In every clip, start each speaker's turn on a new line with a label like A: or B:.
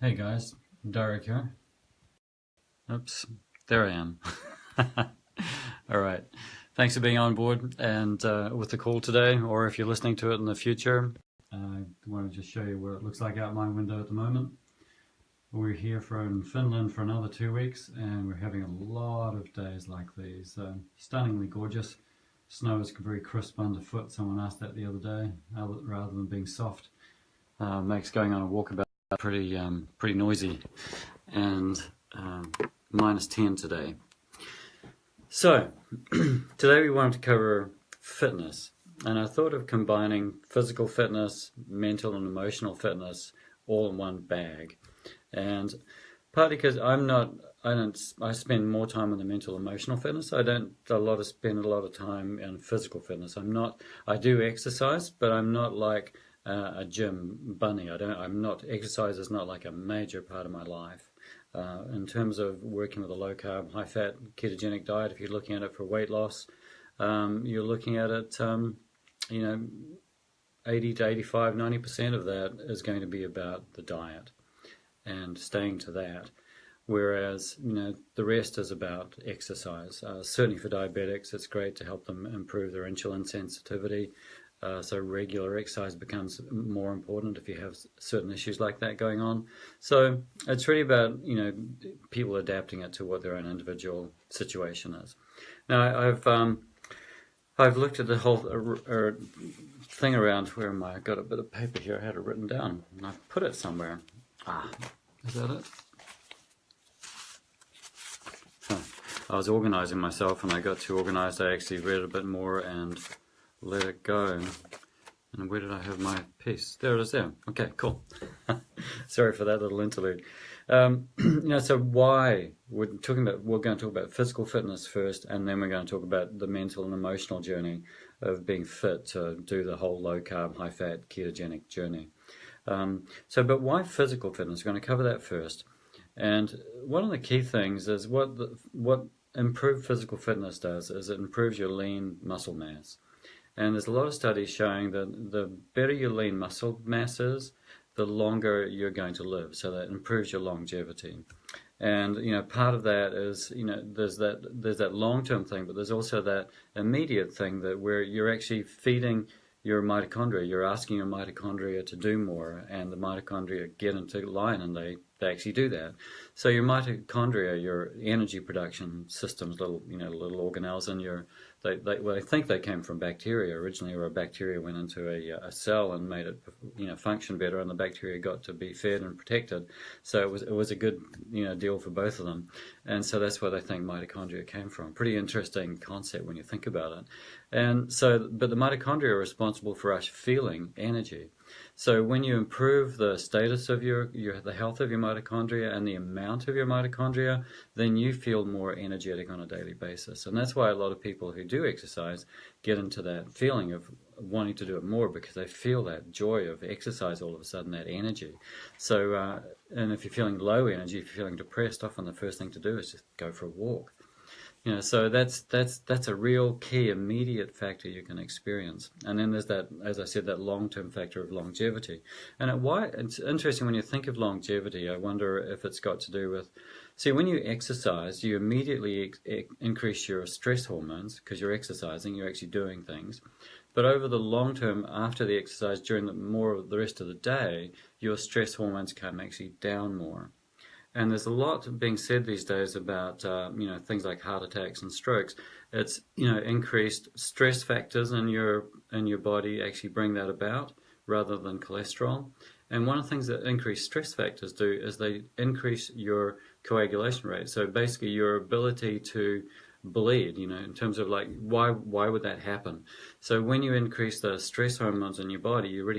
A: Hey guys, Derek here. Oops, there I am. All right. Thanks for being on board and with the call today, or if you're listening to it in the future, I want to just show you what it looks like out my window at the moment. We're here from Finland for another 2 weeks, and we're having a lot of days like these. Stunningly gorgeous. Snow is very crisp underfoot. Someone asked that the other day, rather than being soft. Makes going on a walkabout pretty noisy, and -10 today. So today we wanted to cover fitness, and I thought of combining physical fitness, mental and emotional fitness all in one bag. And partly because I spend more time on the mental emotional fitness. I don't spend a lot of time in physical fitness. I do exercise, but I'm not like a gym bunny. Exercise is not like a major part of my life. In terms of working with a low carb, high fat, ketogenic diet, if you're looking at it for weight loss, you're looking at it, 80 to 85, 90% of that is going to be about the diet and staying to that. Whereas, the rest is about exercise. Certainly for diabetics, it's great to help them improve their insulin sensitivity. So regular exercise becomes more important if you have certain issues like that going on. So it's really about, people adapting it to what their own individual situation is. Now, I've looked at the whole thing around, where am I? I've got a bit of paper here. I had it written down, and I've put it somewhere. Is that it? I was organizing myself, and I got too organized. I actually read a bit more and let it go. And where did I have my piece? There it is there. Okay, cool. Sorry for that little interlude. So why? We're going to talk about physical fitness first, and then we're going to talk about the mental and emotional journey of being fit to do the whole low carb, high fat, ketogenic journey. But why physical fitness? We're going to cover that first. And one of the key things is what improved physical fitness does is it improves your lean muscle mass. And there's a lot of studies showing that the better your lean muscle mass is, the longer you're going to live. So that improves your longevity. And part of that is there's that long-term thing, but there's also that immediate thing that where you're actually feeding your mitochondria. You're asking your mitochondria to do more, and the mitochondria get into line, and they actually do that. So your mitochondria, your energy production systems, little organelles in I think they came from bacteria originally, where a bacteria went into a cell and made it function better, and the bacteria got to be fed and protected. So it was a good deal for both of them, and so that's where they think mitochondria came from. Pretty interesting concept when you think about it. And so, but the mitochondria are responsible for us feeling energy. So when you improve the status of the health of your mitochondria and the amount of your mitochondria, then you feel more energetic on a daily basis. And that's why a lot of people who do exercise get into that feeling of wanting to do it more, because they feel that joy of exercise all of a sudden, that energy. So, and if you're feeling low energy, if you're feeling depressed, often the first thing to do is just go for a walk. So that's a real key immediate factor you can experience. And then there's that, as I said, that long-term factor of longevity. And why it's interesting when you think of longevity, I wonder if it's got to do with, see, when you exercise, you immediately increase your stress hormones because you're exercising, you're actually doing things. But over the long term, after the exercise, during more of the rest of the day, your stress hormones come actually down more. And there's a lot being said these days about things like heart attacks and strokes. It's increased stress factors in your body actually bring that about, rather than cholesterol. And one of the things that increased stress factors do is they increase your coagulation rate. So basically your ability to bleed, in terms of like, why would that happen? So when you increase the stress hormones in your body, you're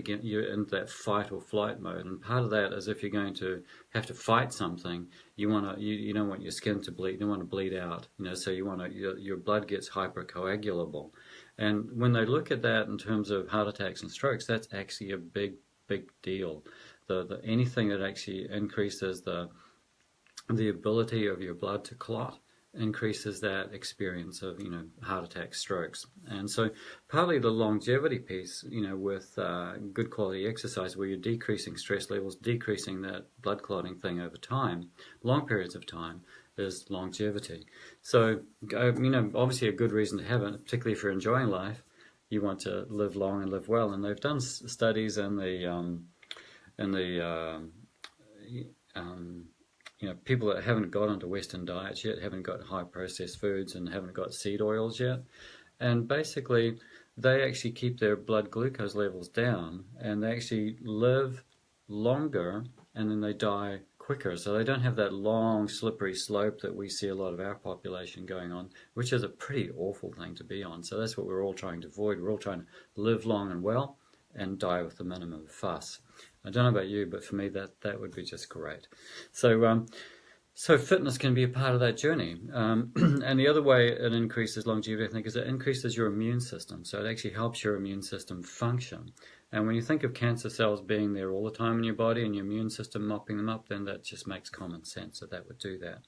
A: into that fight or flight mode. And part of that is if you're going to have to fight something, you don't want your skin to bleed, you don't want to bleed out, so your blood gets hypercoagulable. And when they look at that in terms of heart attacks and strokes, that's actually a big deal. Anything that actually increases the ability of your blood to clot increases that experience of, heart attacks, strokes. And so partly the longevity piece, with good quality exercise where you're decreasing stress levels, decreasing that blood clotting thing over time, long periods of time, is longevity. So, obviously a good reason to have it, particularly if you're enjoying life. You want to live long and live well. And they've done studies in the people that haven't got into Western diets yet, haven't got high processed foods and haven't got seed oils yet. And basically, they actually keep their blood glucose levels down, and they actually live longer, and then they die quicker. So they don't have that long, slippery slope that we see a lot of our population going on, which is a pretty awful thing to be on. So that's what we're all trying to avoid. We're all trying to live long and well and die with the minimum fuss. I don't know about you, but for me that would be just great. So so fitness can be a part of that journey. And the other way it increases longevity, I think, is it increases your immune system. So it actually helps your immune system function. And when you think of cancer cells being there all the time in your body and your immune system mopping them up, then that just makes common sense that would do that.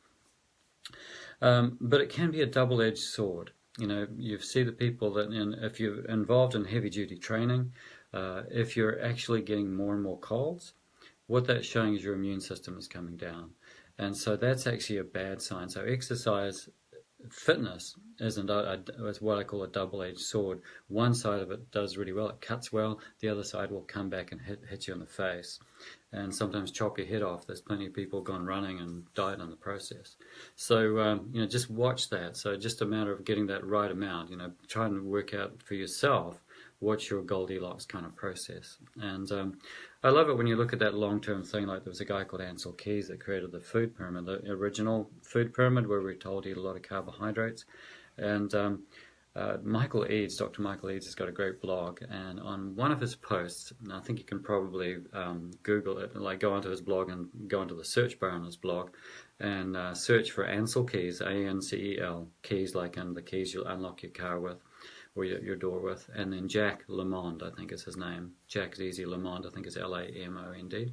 A: But it can be a double-edged sword. You see the people that if you're involved in heavy-duty training, if you're actually getting more and more colds, what that's showing is your immune system is coming down. And so that's actually a bad sign. So exercise, fitness is what I call a double-edged sword. One side of it does really well, it cuts well. The other side will come back and hit you in the face and sometimes chop your head off. There's plenty of people gone running and died in the process. So, just watch that. So just a matter of getting that right amount, try and work out for yourself what's your Goldilocks kind of process. And I love it when you look at that long-term thing, like there was a guy called Ansel Keys that created the food pyramid, the original food pyramid where we're told to eat a lot of carbohydrates. And Dr. Michael Eads has got a great blog, and on one of his posts, and I think you can probably Google it, like go onto his blog and go into the search bar on his blog and search for Ansel Keys, A-N-C-E-L, keys like in the keys you'll unlock your car with, or your door with, and then Jack LaMond, I think is his name. Jack is easy, LaMond, I think is L-A-M-O-N-D. And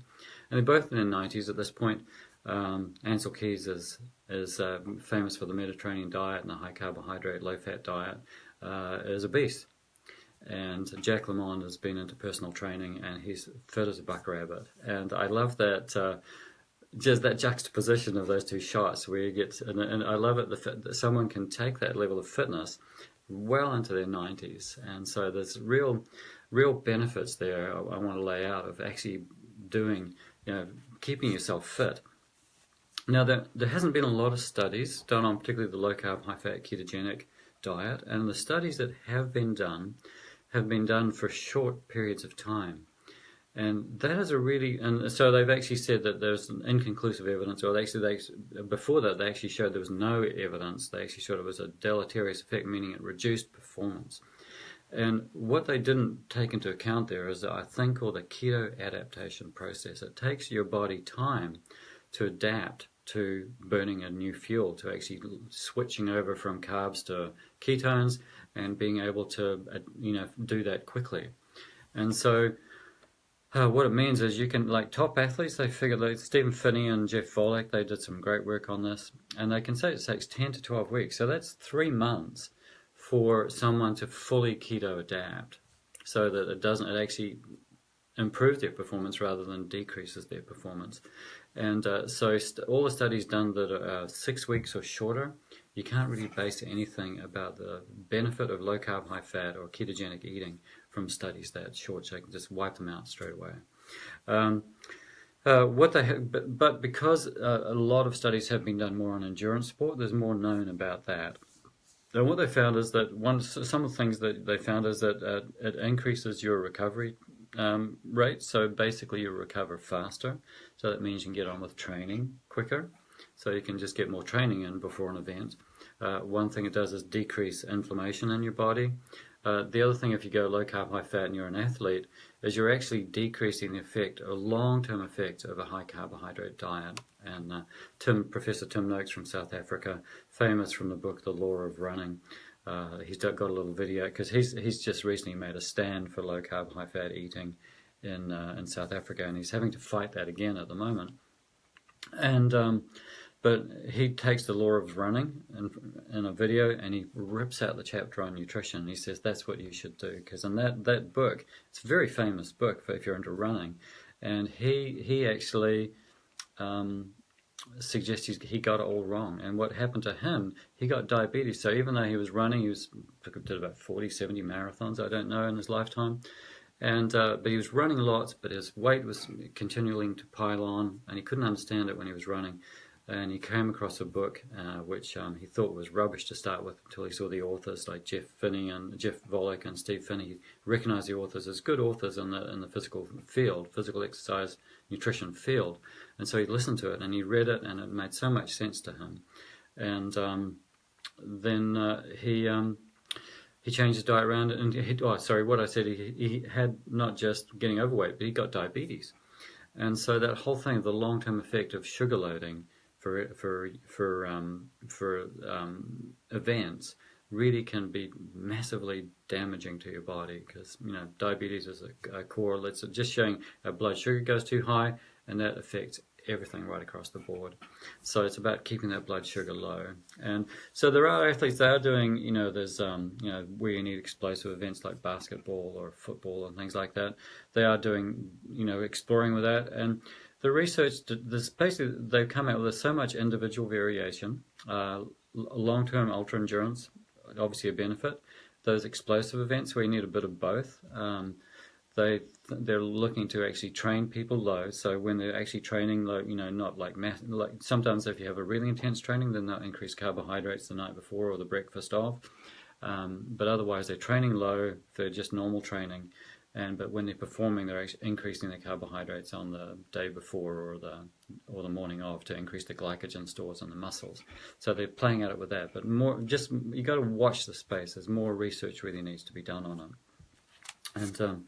A: they're both in their 90s at this point. Ansel Keys is famous for the Mediterranean diet and the high carbohydrate, low fat diet, is obese. And Jack LaMond has been into personal training and he's fit as a buck rabbit. And I love that, just that juxtaposition of those two shots where you get, and I love it, that someone can take that level of fitness well into their 90s. And so there's real benefits there I want to lay out of actually doing, keeping yourself fit. Now, there hasn't been a lot of studies done on particularly the low-carb, high-fat ketogenic diet, and the studies that have been done for short periods of time. And that is and so they've actually said that there's inconclusive evidence, or before that they actually showed there was no evidence. They actually showed it was a deleterious effect, meaning it reduced performance. And what they didn't take into account there is a thing called the keto adaptation process. It takes your body time to adapt to burning a new fuel, to actually switching over from carbs to ketones and being able to, do that quickly. And so what it means is you can, like top athletes, they figured, like Stephen Finney and Jeff Volek, they did some great work on this, and they can say it takes 10 to 12 weeks. So that's 3 months for someone to fully keto adapt so that it actually improves their performance rather than decreases their performance. And so all the studies done that are 6 weeks or shorter, you can't really base anything about the benefit of low carb, high fat or ketogenic eating from studies that short, so you can just wipe them out straight away. But because a lot of studies have been done more on endurance sport, there's more known about that. And what they found is that some of the things that they found is that it increases your recovery rate. So basically you recover faster. So that means you can get on with training quicker. So you can just get more training in before an event. One thing it does is decrease inflammation in your body. The other thing, if you go low carb, high fat and you're an athlete, is you're actually decreasing the effect, a long-term effect of a high carbohydrate diet. And Professor Tim Noakes from South Africa, famous from the book The Law of Running, he's got a little video because he's just recently made a stand for low carb, high fat eating in South Africa, and he's having to fight that again at the moment. And But he takes the law of running in a video, and he rips out the chapter on nutrition. He says that's what you should do, because in that book, it's a very famous book for if you're into running, and he actually suggests he got it all wrong. And what happened to him, he got diabetes. So even though he was running, he did about 40, 70 marathons, I don't know, in his lifetime. And but he was running lots, but his weight was continuing to pile on, and he couldn't understand it when he was running. And he came across a book which he thought was rubbish to start with, until he saw the authors like Jeff Volek and Steve Finney. He recognized the authors as good authors in the physical exercise nutrition field. And so he listened to it and he read it, and it made so much sense to him. And then he changed his diet around, and he had not just getting overweight, but he got diabetes. And so that whole thing, the long-term effect of sugar loading for events, really can be massively damaging to your body, because diabetes is a core. It's just showing our blood sugar goes too high, and that affects everything right across the board. So it's about keeping that blood sugar low. And so there are athletes that are doing, there's where you need explosive events like basketball or football and things like that. They are doing, exploring with that. And the research, they've come out with so much individual variation. Long-term ultra endurance, obviously a benefit. Those explosive events where you need a bit of both. They're looking to actually train people low. So when they're actually training low, not like sometimes if you have a really intense training, then they'll increase carbohydrates the night before or the breakfast of. But otherwise, they're training low for just normal training. But when they're performing, they're actually increasing their carbohydrates on the day before or the morning of, to increase the glycogen stores in the muscles. So they're playing at it with that. But you got to watch the space. There's more research really needs to be done on it. And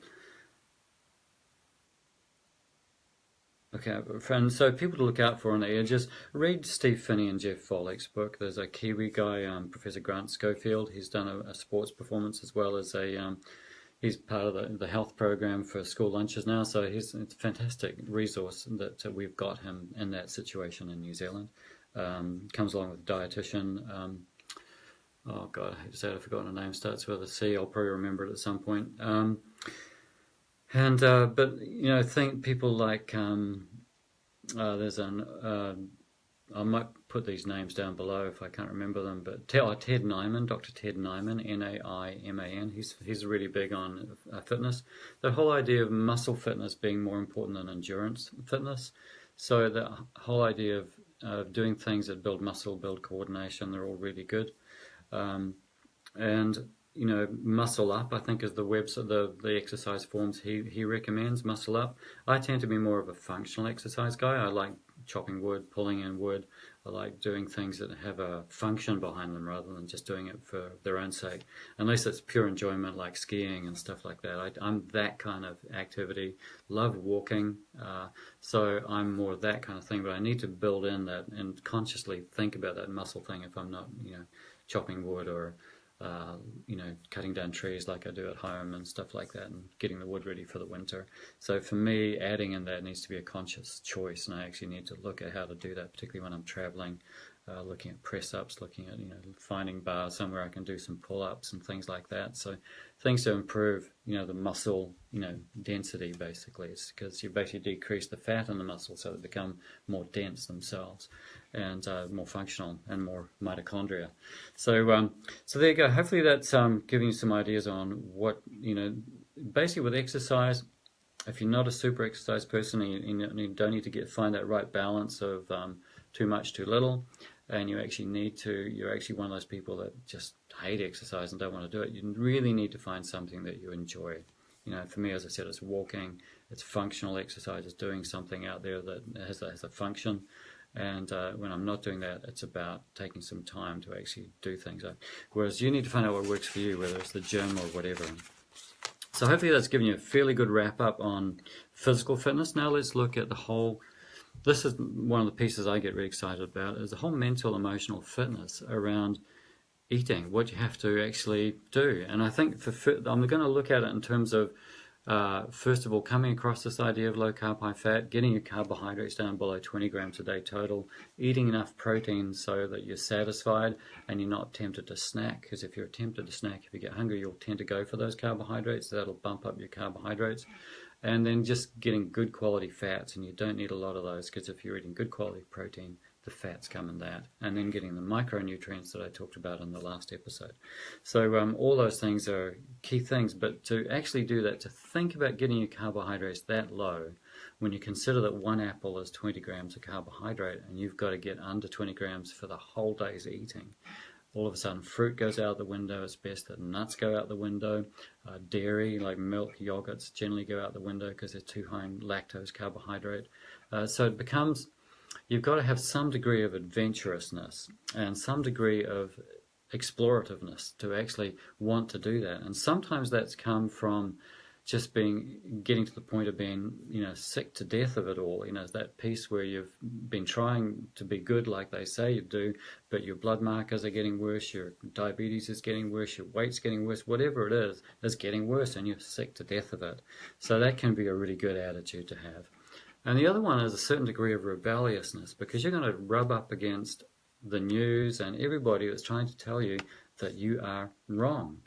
A: okay, and so people to look out for on the air, just read Steve Finney and Jeff Volek's book. There's a Kiwi guy, Professor Grant Schofield. He's done a sports performance as well as he's part of the health program for school lunches now. So it's a fantastic resource that we've got him in that situation in New Zealand. Comes along with a dietitian. Oh God, I hate to say it, I've forgotten her name. Starts with a C. I'll probably remember it at some point. But think people like there's I might put these names down below if I can't remember them. But Ted Nyman, Dr. Ted Nyman, Naiman. He's really big on fitness. The whole idea of muscle fitness being more important than endurance fitness. So the whole idea of doing things that build muscle, build coordination, they're all really good. Muscle up, I think, is the exercise forms he recommends. Muscle up. I tend to be more of a functional exercise guy. I like chopping wood, pulling in wood. I like doing things that have a function behind them rather than just doing it for their own sake. Unless it's pure enjoyment, like skiing and stuff like that. I'm that kind of activity. Love walking. So I'm more that kind of thing. But I need to build in that and consciously think about that muscle thing if I'm not, chopping wood or cutting down trees like I do at home and stuff like that, and getting the wood ready for the winter. So for me, adding in that needs to be a conscious choice, and I actually need to look at how to do that, particularly when I'm traveling, looking at press-ups, looking at, finding bars somewhere I can do some pull-ups and things like that. So things to improve, the muscle, density basically. It's because you basically decrease the fat in the muscle so they become more dense themselves and more functional and more mitochondria. So there you go. Hopefully that's giving you some ideas on what, basically with exercise. If you're not a super exercise person, and you don't need to find that right balance of too much, too little, and you're actually one of those people that just hate exercise and don't want to do it. You really need to find something that you enjoy. For me, as I said, it's walking, it's functional exercise, it's doing something out there that has a function. And when I'm not doing that, it's about taking some time to actually do things. Whereas you need to find out what works for you, whether it's the gym or whatever. So hopefully that's given you a fairly good wrap-up on physical fitness. Now let's look at the whole. This is one of the pieces I get really excited about, is the whole mental, emotional fitness around eating, what you have to actually do. And I think I'm going to look at it in terms of First of all, coming across this idea of low carb, high fat, getting your carbohydrates down below 20 grams a day total, eating enough protein so that you're satisfied and you're not tempted to snack, because if you're tempted to snack, if you get hungry, you'll tend to go for those carbohydrates. That'll bump up your carbohydrates. And then just getting good quality fats, and you don't need a lot of those, because if you're eating good quality protein, the fats come in that. And then getting the micronutrients that I talked about in the last episode. So all those things are key things, but to actually do that, to think about getting your carbohydrates that low, when you consider that one apple is 20 grams of carbohydrate, and you've got to get under 20 grams for the whole day's eating, all of a sudden fruit goes out the window. It's best that nuts go out the window. Dairy, like milk, yogurts, generally go out the window because they're too high in lactose carbohydrate. So it becomes, you've got to have some degree of adventurousness and some degree of explorativeness to actually want to do that. And sometimes that's come from just getting to the point of being, sick to death of it all. That piece where you've been trying to be good like they say you do, but your blood markers are getting worse, your diabetes is getting worse, your weight's getting worse, whatever it is getting worse, and you're sick to death of it. So that can be a really good attitude to have. And the other one is a certain degree of rebelliousness, because you're going to rub up against the news and everybody that's trying to tell you that you are wrong.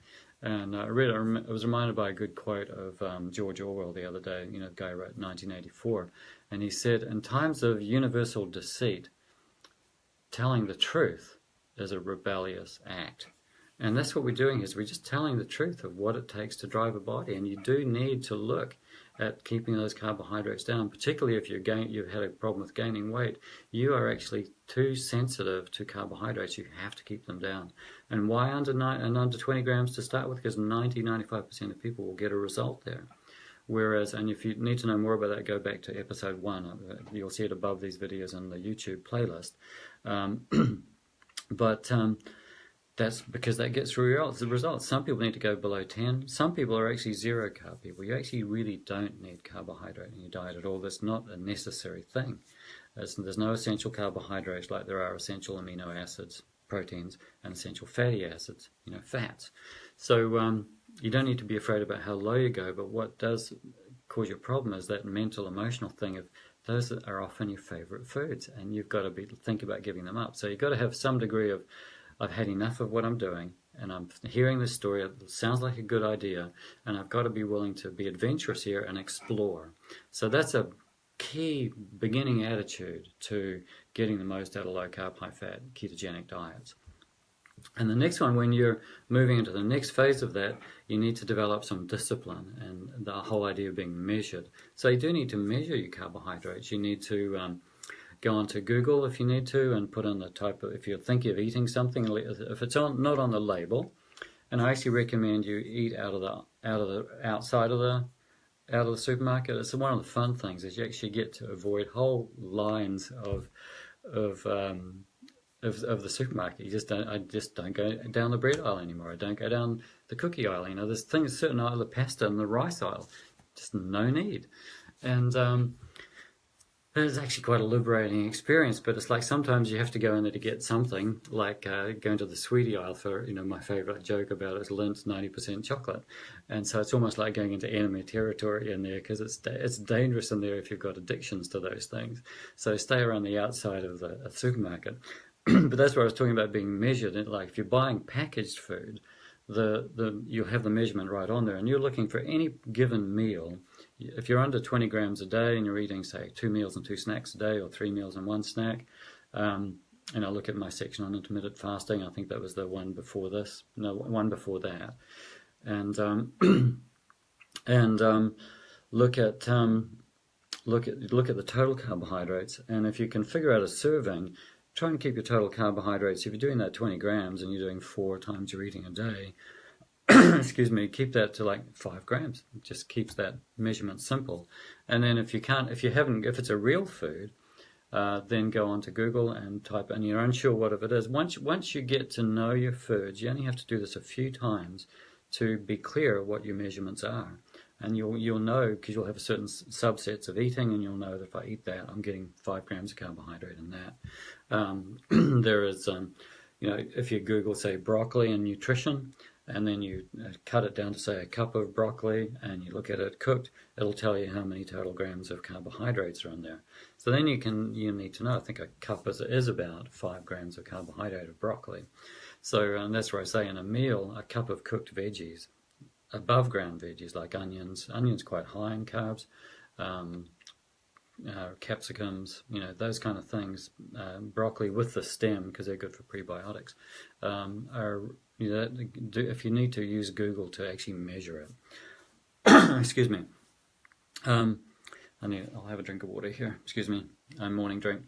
A: And I was reminded by a good quote of George Orwell the other day, the guy who wrote 1984. And he said, in times of universal deceit, telling the truth is a rebellious act. And that's what we're doing, is we're just telling the truth of what it takes to drive a body. And you do need to look at keeping those carbohydrates down, particularly if you've had a problem with gaining weight. You are actually too sensitive to carbohydrates. You have to keep them down. And why under 20 grams to start with? Because 95% of people will get a result there. Whereas, and if you need to know more about that, go back to episode 1. You'll see it above these videos in the YouTube playlist. That's because that gets through the results. Some people need to go below 10. Some people are actually zero carb people. You actually really don't need carbohydrate in your diet at all. That's not a necessary thing. There's no essential carbohydrates like there are essential amino acids, proteins, and essential fatty acids, fats. So you don't need to be afraid about how low you go, but what does cause you a problem is that mental, emotional thing of those that are often your favorite foods, and you've got to think about giving them up. So you've got to have some degree of, I've had enough of what I'm doing, and I'm hearing this story. It sounds like a good idea, and I've got to be willing to be adventurous here and explore. So that's a key beginning attitude to getting the most out of low-carb, high-fat, ketogenic diets. And the next one, when you're moving into the next phase of that, you need to develop some discipline, and the whole idea of being measured. So you do need to measure your carbohydrates. You need to go onto Google if you need to, and put in the type of, if you're thinking of eating something, if it's not on the label. And I actually recommend you eat out of the outside of the supermarket. It's one of the fun things, is you actually get to avoid whole lines of the supermarket. I just don't go down the bread aisle anymore. I don't go down the cookie aisle. There's things, certain aisle, the pasta and the rice aisle, just no need. And it's actually quite a liberating experience, but it's like sometimes you have to go in there to get something, like going to the sweetie aisle for, my favorite joke about it is Lint's 90% chocolate. And so it's almost like going into enemy territory in there, because it's dangerous in there if you've got addictions to those things. So stay around the outside of the supermarket. But that's where I was talking about being measured. Like if you're buying packaged food, you'll have the measurement right on there, and you're looking for any given meal. If you're under 20 grams a day and you're eating, say, 2 meals and 2 snacks a day, or 3 meals and 1 snack, and I look at my section on intermittent fasting, I think that was the one before this, no, one before that, and look at the total carbohydrates, and if you can figure out a serving, try and keep your total carbohydrates. If you're doing that 20 grams and you're doing 4 times you're eating a day, excuse me, keep that to like 5 grams. It just keeps that measurement simple. And then if it's a real food, then go onto Google and type, and you're unsure what it is. Once you get to know your foods, you only have to do this a few times to be clear what your measurements are. And you'll know, because you'll have certain subsets of eating, and you'll know that if I eat that, I'm getting 5 grams of carbohydrate in that. There is, if you Google, say, broccoli and nutrition, and then you cut it down to, say, a cup of broccoli, and you look at it cooked, it'll tell you how many total grams of carbohydrates are in there. So then you need to know, I think a cup is about 5 grams of carbohydrate of broccoli. So and that's where I say in a meal, a cup of cooked veggies, above ground veggies like onions quite high in carbs, capsicums, those kind of things, broccoli with the stem, because they're good for prebiotics, if you need to, use Google to actually measure it. Excuse me. I'll have a drink of water here. Excuse me. Morning drink.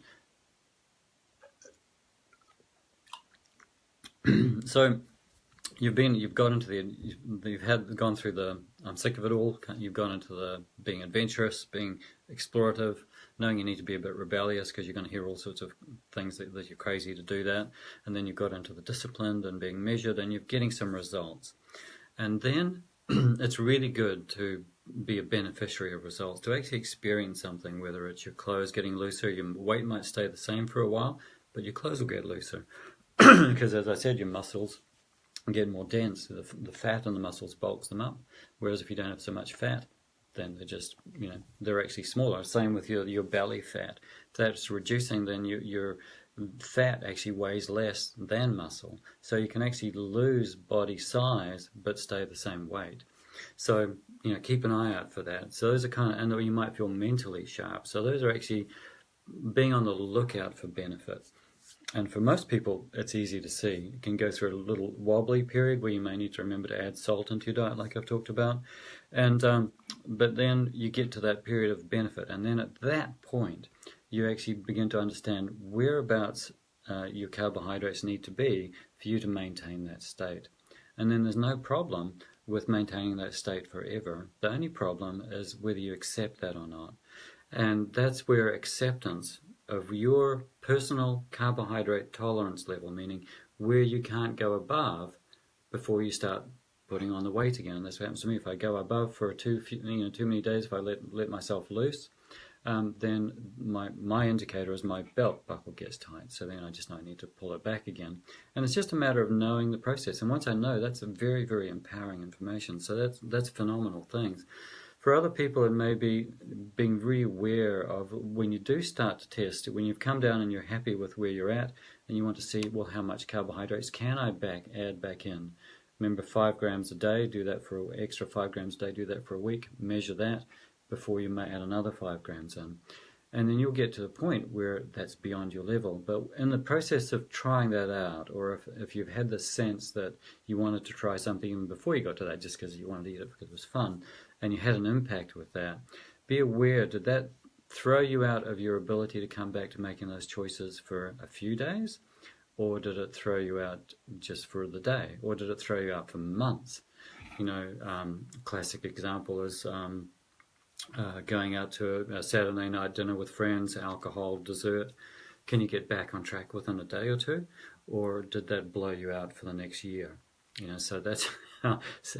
A: So you've gone through the I'm sick of it all. You've gone into the being adventurous, being explorative, knowing you need to be a bit rebellious because you're going to hear all sorts of things that you're crazy to do that. And then you've got into the disciplined and being measured, and you're getting some results. And then it's really good to be a beneficiary of results, to actually experience something, whether it's your clothes getting looser, your weight might stay the same for a while, but your clothes will get looser. Because as I said, your muscles get more dense. The fat in the muscles bulks them up. Whereas if you don't have so much fat, then they're just, they're actually smaller. Same with your belly fat. If that's reducing, then your fat actually weighs less than muscle. So you can actually lose body size but stay the same weight. So, keep an eye out for that. So those are and you might feel mentally sharp. So those are actually being on the lookout for benefit. And for most people, it's easy to see. You can go through a little wobbly period where you may need to remember to add salt into your diet, like I've talked about. And but then you get to that period of benefit. And then at that point, you actually begin to understand whereabouts your carbohydrates need to be for you to maintain that state. And then there's no problem with maintaining that state forever. The only problem is whether you accept that or not. And that's where acceptance of your personal carbohydrate tolerance level, meaning where you can't go above before you start putting on the weight again. That's what happens to me. If I go above for too many days, if I let myself loose, then my indicator is my belt buckle gets tight. So then I need to pull it back again. And it's just a matter of knowing the process. And once I know, that's a very, very empowering information. So that's phenomenal things. For other people, it may be being really aware of when you do start to test, when you've come down and you're happy with where you're at, and you want to see, well, how much carbohydrates can I add back in? Remember, 5 grams a day, do that for extra 5 grams a day, do that for a week, measure that before you may add another 5 grams in. And then you'll get to the point where that's beyond your level. But in the process of trying that out, or if you've had the sense that you wanted to try something even before you got to that, just because you wanted to eat it because it was fun, and you had an impact with that, be aware, did that throw you out of your ability to come back to making those choices for a few days? Or did it throw you out just for the day? Or did it throw you out for months? Classic example is going out to a Saturday night dinner with friends, alcohol, dessert. Can you get back on track within a day or two? Or did that blow you out for the next year? So that's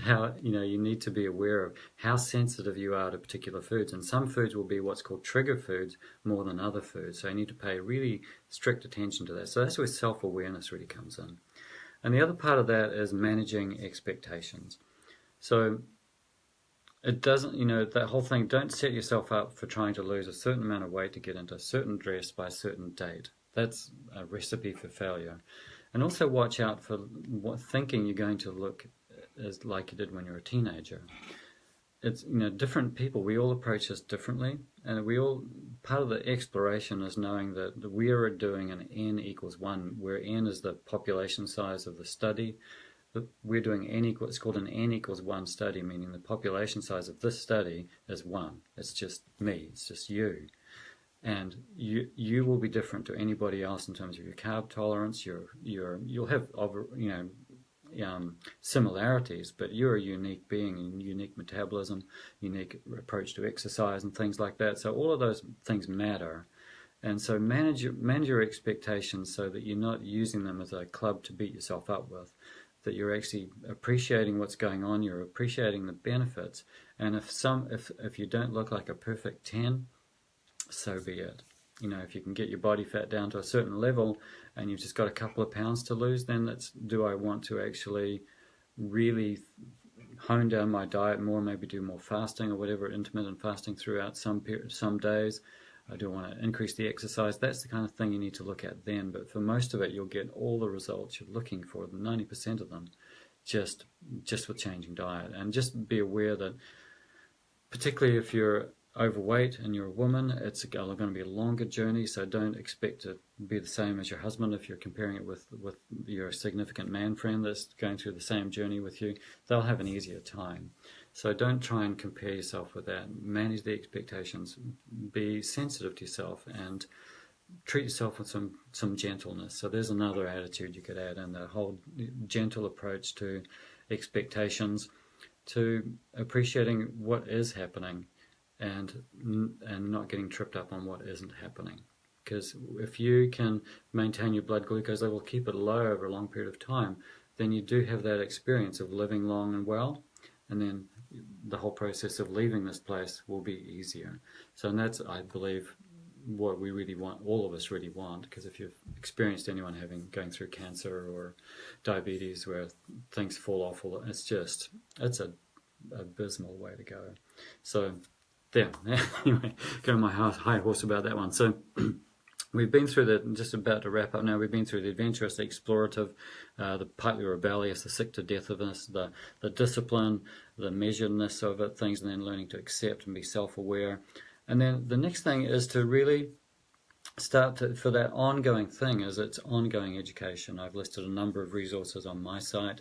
A: how you need to be aware of how sensitive you are to particular foods. And some foods will be what's called trigger foods more than other foods. So you need to pay really strict attention to that. So that's where self-awareness really comes in. And the other part of that is managing expectations. So it doesn't, that whole thing, don't set yourself up for trying to lose a certain amount of weight to get into a certain dress by a certain date. That's a recipe for failure. And also watch out for thinking you're going to look as like you did when you're a teenager. It's, different people, we all approach this differently. And part of the exploration is knowing that we are doing an N equals 1, where N is the population size of the study. We're doing it's called an N equals 1 study, meaning the population size of this study is 1. It's just me, it's just you. And you will be different to anybody else in terms of your carb tolerance. You'll have similarities, but you're a unique being, unique metabolism, unique approach to exercise, and things like that. So all of those things matter. And so manage your expectations so that you're not using them as a club to beat yourself up with. That you're actually appreciating what's going on, you're appreciating the benefits. And if you don't look like a perfect 10, so be it. If you can get your body fat down to a certain level and you've just got a couple of pounds to lose, then do I want to actually really hone down my diet more, maybe do more fasting or whatever, intermittent fasting throughout some days. I do want to increase the exercise. That's the kind of thing you need to look at then. But for most of it, you'll get all the results you're looking for, 90% of them, just with changing diet. And just be aware that, particularly if you're overweight and you're a woman, it's going to be a longer journey, so don't expect to be the same as your husband if you're comparing it with your significant man friend that's going through the same journey with you. They'll have an easier time. So don't try and compare yourself with that. Manage the expectations. Be sensitive to yourself and treat yourself with some gentleness. So there's another attitude you could add in, the whole gentle approach to expectations, to appreciating what is happening, and not getting tripped up on what isn't happening. Because if you can maintain your blood glucose level, keep it low over a long period of time, then you do have that experience of living long and well, and then the whole process of leaving this place will be easier. So and that's, I believe, what we really want, all of us really want, because if you've experienced anyone going through cancer or diabetes where things fall off, it's an abysmal way to go. So there, anyway, go on my high horse about that one. So we've been through just about to wrap up now, we've been through the adventurous, the explorative, the partly rebellious, the sick to deathness, the discipline, the measuredness of it, things, and then learning to accept and be self-aware. And then the next thing is to really start for that ongoing thing, is it's ongoing education. I've listed a number of resources on my site.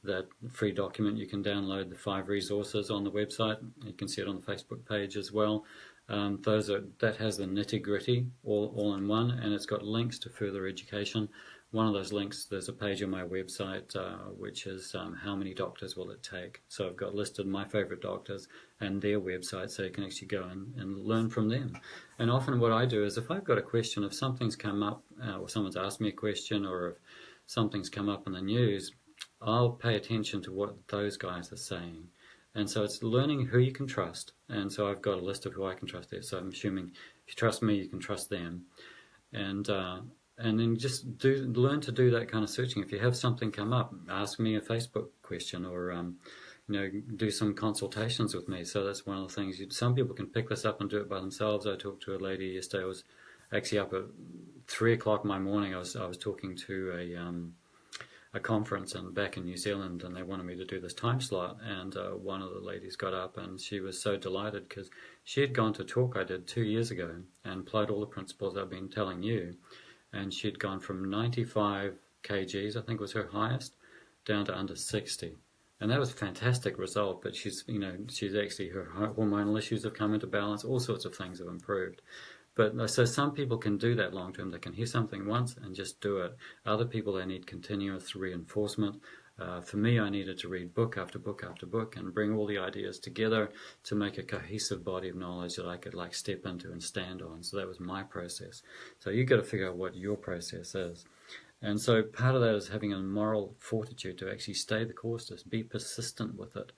A: That free document, you can download the 5 resources on the website. You can see it on the Facebook page as well. That has the nitty-gritty all in one, and it's got links to further education. One of those links, there's a page on my website which is how many doctors will it take. So I've got listed my favorite doctors and their website, so you can actually go and learn from them. And often what I do is, if I've got a question, if something's come up, or someone's asked me a question, or if something's come up in the news, I'll pay attention to what those guys are saying. And so it's learning who you can trust. And so I've got a list of who I can trust there. So I'm assuming if you trust me, you can trust them. And then just learn to do that kind of searching. If you have something come up, ask me a Facebook question, or do some consultations with me. So that's one of the things. Some people can pick this up and do it by themselves. I talked to a lady yesterday. I was actually up at 3 o'clock in my morning. I was talking to a conference back in New Zealand, and they wanted me to do this time slot, and one of the ladies got up and she was so delighted because she had gone to a talk I did 2 years ago and applied all the principles I've been telling you, and she'd gone from 95 kgs, I think was her highest, down to under 60. And that was a fantastic result, but she's actually, her hormonal issues have come into balance, all sorts of things have improved. But so some people can do that long term. They can hear something once and just do it. Other people, they need continuous reinforcement. For me, I needed to read book after book after book and bring all the ideas together to make a cohesive body of knowledge that I could step into and stand on. So that was my process. So you've got to figure out what your process is. And so part of that is having a moral fortitude to actually stay the course, to be persistent with it.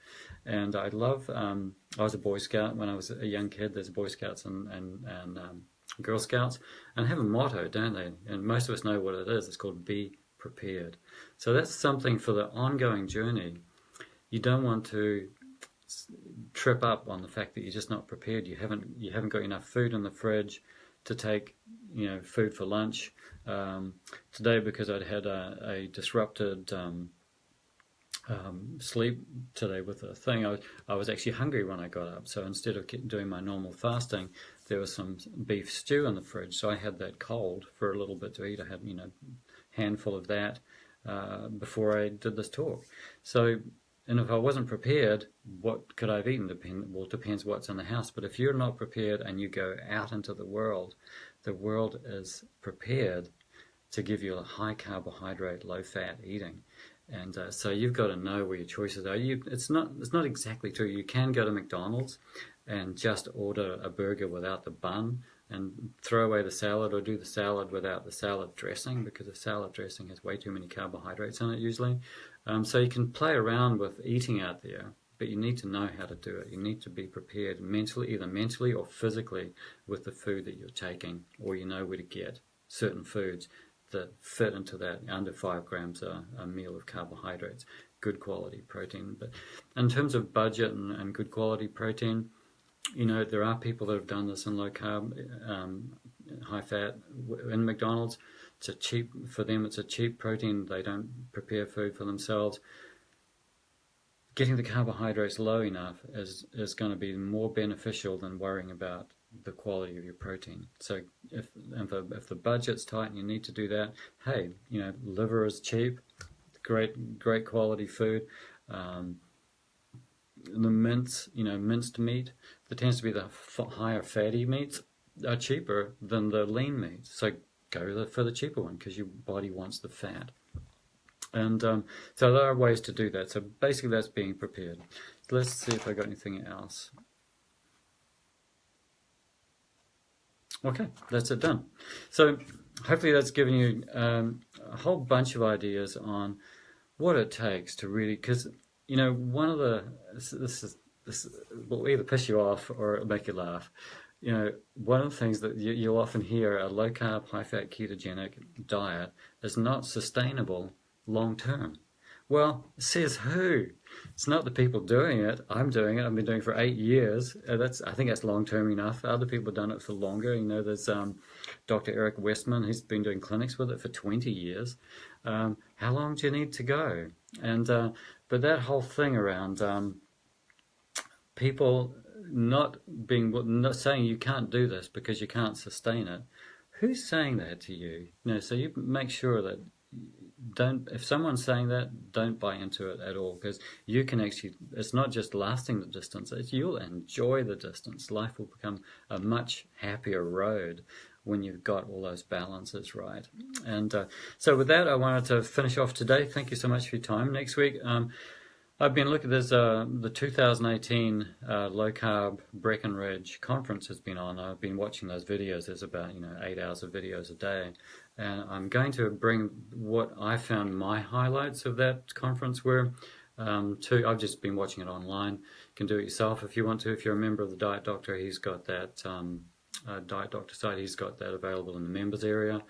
A: And I love, I was a Boy Scout when I was a young kid. There's Boy Scouts and Girl Scouts, and have a motto, don't they? And most of us know what it is. It's called be prepared. So that's something for the ongoing journey. You don't want to trip up on the fact that you're just not prepared. You haven't got enough food in the fridge to take, food for lunch. Today, because I'd had a disrupted sleep today with a thing, I was actually hungry when I got up. So instead of doing my normal fasting, there was some beef stew in the fridge. So I had that cold for a little bit to eat. I had, handful of that before I did this talk. So, and if I wasn't prepared, what could I have eaten? It depends what's in the house. But if you're not prepared and you go out into the world is prepared to give you a high carbohydrate, low fat eating. And so you've got to know where your choices are. It's not exactly true. You can go to McDonald's and just order a burger without the bun and throw away the salad, or do the salad without the salad dressing, because the salad dressing has way too many carbohydrates in it usually. So you can play around with eating out there, but you need to know how to do it. You need to be prepared either mentally or physically with the food that you're taking, or where to get certain foods that fit into that under 5 grams a meal of carbohydrates. good quality protein. But in terms of budget and good quality protein, you know, there are people that have done this in low carb, high fat in McDonald's. It's a cheap, for them it's a cheap protein. They don't prepare food for themselves. Getting the carbohydrates low enough is going to be more beneficial than worrying about the quality of your protein. So if the budget's tight and you need to do that, hey, you know, liver is cheap, great quality food. The minced meat, there tends to be the higher fatty meats are cheaper than the lean meats. So go for the cheaper one because your body wants the fat. And so there are ways to do that. So basically that's being prepared. Let's see if I got anything else. Okay, that's it done. So hopefully that's given you a whole bunch of ideas on what it takes to really, because, you know, one of the, this will either piss you off or make you laugh. You know, one of the things that you'll often hear, a low carb, high fat ketogenic diet is not sustainable long term. Well, says who? It's not the people doing it. I'm doing it. I've been doing it for 8 years. I think that's long term enough. Other people have done it for longer. You know, there's Dr. Eric Westman. He's been doing clinics with it for 20 years. How long do you need to go? And but that whole thing around people not saying you can't do this because you can't sustain it. Who's saying that to you? You know, so you make sure that if someone's saying that, don't buy into it at all, because you can actually, it's not just lasting the distance, you'll enjoy the distance. Life will become a much happier road when you've got all those balances right. And so with that, I wanted to finish off today. Thank you so much for your time. Next week, I've been looking, there's the 2018 Low Carb Breckenridge Conference has been on. I've been watching those videos. There's about 8 hours of videos a day. And I'm going to bring what I found my highlights of that conference were. I've just been watching it online. You can do it yourself if you want to. If you're a member of the Diet Doctor, he's got that Diet Doctor site. He's got that available in the members area.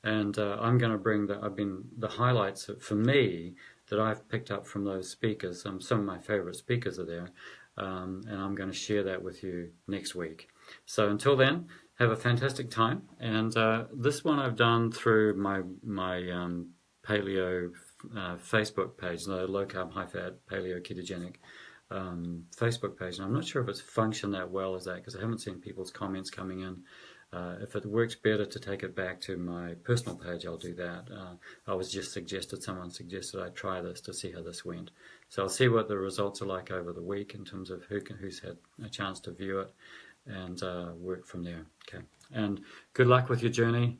A: And I'm going to bring the highlights for me that I've picked up from those speakers. Some of my favorite speakers are there. And I'm going to share that with you next week. So until then, have a fantastic time. And this one I've done through my paleo Facebook page, the Low Carb High Fat Paleo Ketogenic Facebook page. And I'm not sure if it's functioned that well as that, because I haven't seen people's comments coming in. If it works better to take it back to my personal page, I'll do that. Someone suggested I try this to see how this went. So I'll see what the results are like over the week in terms of who's had a chance to view it, and work from there. Okay. And good luck with your journey.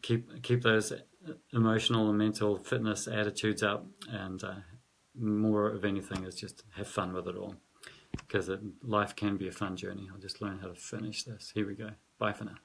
A: Keep those emotional and mental fitness attitudes up, and more of anything is just have fun with it all, because life can be a fun journey. I'll just learn how to finish this. Here we go. Bye for now.